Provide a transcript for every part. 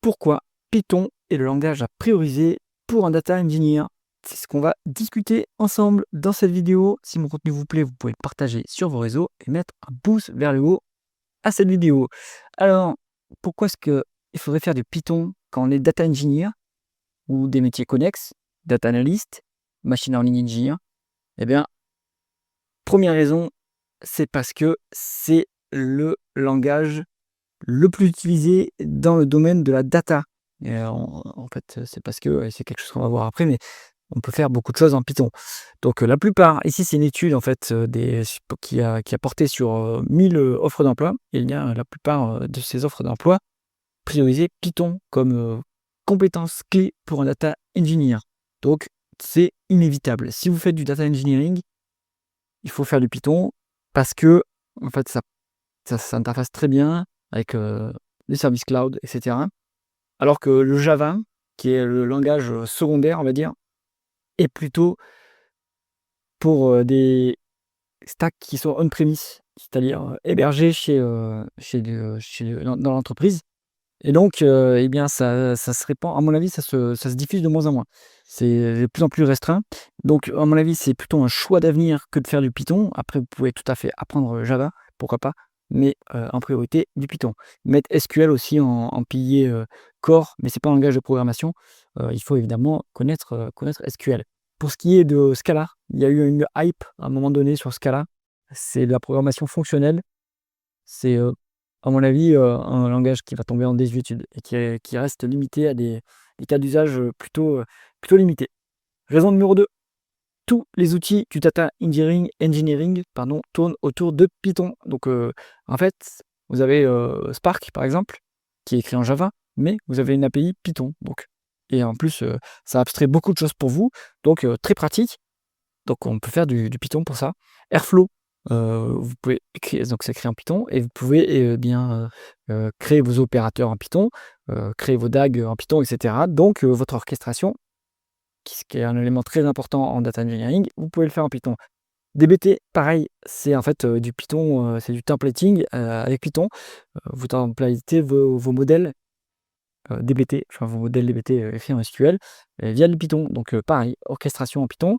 Pourquoi Python est le langage à prioriser pour un data engineer? C'est ce qu'on va discuter ensemble dans cette vidéo. Si mon contenu vous plaît, vous pouvez le partager sur vos réseaux et mettre un pouce vers le haut à cette vidéo. Alors, pourquoi est-ce qu'il faudrait faire du Python quand on est data engineer ou des métiers connexes, data analyst, machine learning engineer? Eh bien, première raison, c'est parce que c'est le langage le plus utilisé dans le domaine de la data. Et en fait, c'est parce que c'est quelque chose qu'on va voir après, mais on peut faire beaucoup de choses en Python. Donc la plupart, ici c'est une étude en fait qui a porté sur 1000 offres d'emploi. Et il y a la plupart de ces offres d'emploi priorisées Python comme compétence clé pour un data engineer. Donc c'est inévitable. Si vous faites du data engineering, il faut faire du Python parce que en fait ça s'interface très bien avec les services cloud, etc. Alors que le Java, qui est le langage secondaire, on va dire, est plutôt pour des stacks qui sont on-premise, c'est-à-dire hébergés dans l'entreprise. Et donc, eh bien, ça se répand, à mon avis, ça se diffuse de moins en moins. C'est de plus en plus restreint. Donc, à mon avis, c'est plutôt un choix d'avenir que de faire du Python. Après, vous pouvez tout à fait apprendre Java, pourquoi pas, mais en priorité du Python. Mettre SQL aussi en pilier core, mais c'est pas un langage de programmation. Il faut évidemment connaître SQL. Pour ce qui est de Scala, il y a eu une hype à un moment donné sur Scala. C'est de la programmation fonctionnelle. C'est à mon avis, un langage qui va tomber en désuétude et qui reste limité à des cas d'usage plutôt limités. Raison numéro 2, tous les outils du data engineering tournent autour de Python. Donc en fait, vous avez Spark par exemple, qui est écrit en Java, mais vous avez une API Python. Donc, et en plus, ça abstrait beaucoup de choses pour vous, donc très pratique. Donc on peut faire du Python pour ça. Airflow, vous pouvez écrire, donc c'est écrit en Python, et vous pouvez créer vos opérateurs en Python, créer vos DAG en Python, etc. Donc votre orchestration, ce qui est un élément très important en data engineering, vous pouvez le faire en Python. DBT, pareil, c'est en fait du Python, c'est du templating avec Python. Vous templatez vos modèles DBT, enfin vos modèles DBT écrits en SQL via le Python. Donc pareil, orchestration en Python.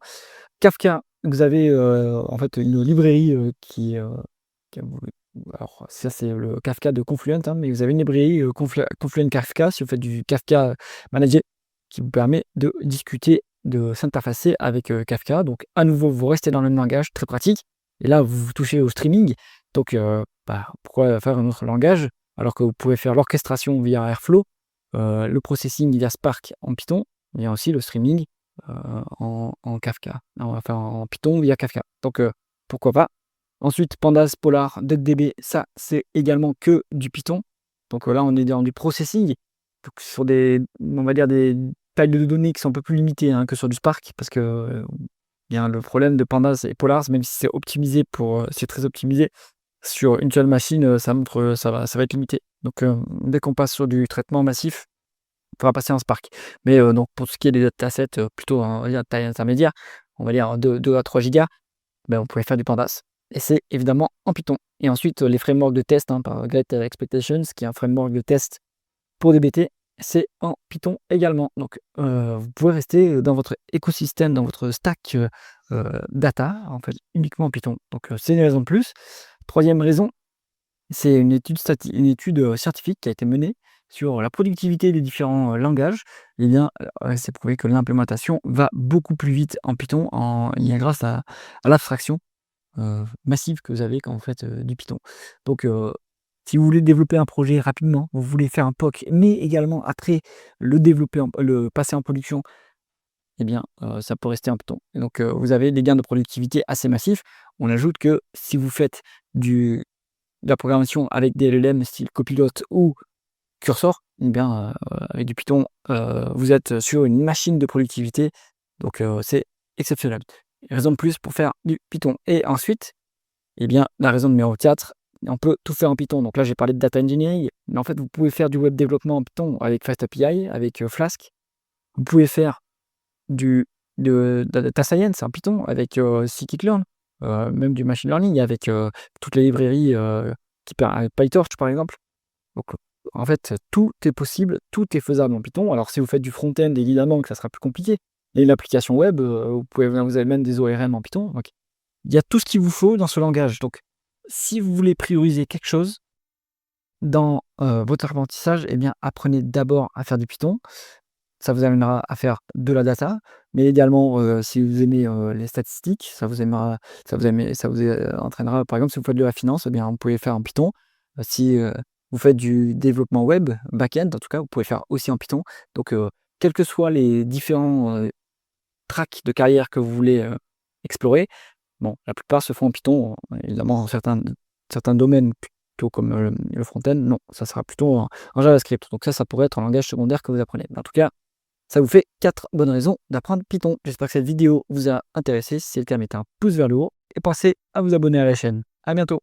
Kafka, vous avez en fait une librairie alors ça c'est le Kafka de Confluent, hein, mais vous avez une librairie Confluent Kafka si vous faites du Kafka managé qui vous permet de discuter, de s'interfacer avec Kafka. Donc à nouveau, vous restez dans le même langage, très pratique. Et là, vous touchez au streaming. Donc pourquoi faire un autre langage alors que vous pouvez faire l'orchestration via Airflow, le processing via Spark en Python, et aussi le streaming en Kafka, enfin en Python via Kafka. Donc pourquoi pas. Ensuite, Pandas, Polar, DuckDB, ça c'est également que du Python. Donc là, on est dans du processing. Donc sur on va dire des tailles de données qui sont un peu plus limitées que sur du Spark, parce que bien le problème de Pandas et Polar, même si c'est optimisé c'est très optimisé sur une seule machine, ça va être limité. Donc dès qu'on passe sur du traitement massif, on va passer en Spark. Mais donc pour ce qui est des datasets plutôt on va dire taille intermédiaire, on va dire 2 à 3 gigas, ben, on pouvait faire du Pandas. Et c'est évidemment en Python. Et ensuite, les frameworks de test, par Great Expectations, qui est un framework de test pour DBT, c'est en Python également. Donc, vous pouvez rester dans votre écosystème, dans votre stack data, en fait, uniquement en Python. Donc, c'est une raison de plus. Troisième raison, c'est une étude scientifique qui a été menée sur la productivité des différents langages. Eh bien, c'est prouvé que l'implémentation va beaucoup plus vite en Python grâce à l'abstraction massive que vous avez quand vous faites du Python. Donc, si vous voulez développer un projet rapidement, vous voulez faire un POC, mais également après le passer en production, eh bien, ça peut rester en Python. Et donc, vous avez des gains de productivité assez massifs. On ajoute que si vous faites de la programmation avec des LLM style Copilot ou Cursor, eh bien, avec du Python, vous êtes sur une machine de productivité. Donc, c'est exceptionnel. Raison de plus pour faire du Python. Et ensuite, eh bien, la raison numéro 4, on peut tout faire en Python. Donc là, j'ai parlé de data engineering, mais en fait, vous pouvez faire du web développement en Python avec FastAPI, avec Flask. Vous pouvez faire de la data science en Python avec scikit-learn, même du machine learning avec toutes les librairies avec PyTorch, par exemple. Donc, En fait, tout est possible, tout est faisable en Python. Alors si vous faites du front-end, évidemment que ça sera plus compliqué. Et une application web, vous avez même des ORM en Python. Donc il y a tout ce qu'il vous faut dans ce langage. Donc si vous voulez prioriser quelque chose dans, votre apprentissage, eh bien apprenez d'abord à faire du Python. Ça vous amènera à faire de la data, mais également, si vous aimez, les statistiques, ça vous entraînera par exemple, si vous faites de la finance, eh bien, vous pouvez faire en Python. Si, vous faites du développement web, back-end en tout cas, vous pouvez faire aussi en Python. Donc, quels que soient les différents, tracks de carrière que vous voulez, explorer, bon, la plupart se font en Python. Évidemment, certains domaines plutôt comme, le front-end, non, ça sera plutôt en JavaScript. Donc ça pourrait être un langage secondaire que vous apprenez. Mais en tout cas, ça vous fait 4 bonnes raisons d'apprendre Python. J'espère que cette vidéo vous a intéressé. Si c'est le cas, mettez un pouce vers le haut et pensez à vous abonner à la chaîne. À bientôt.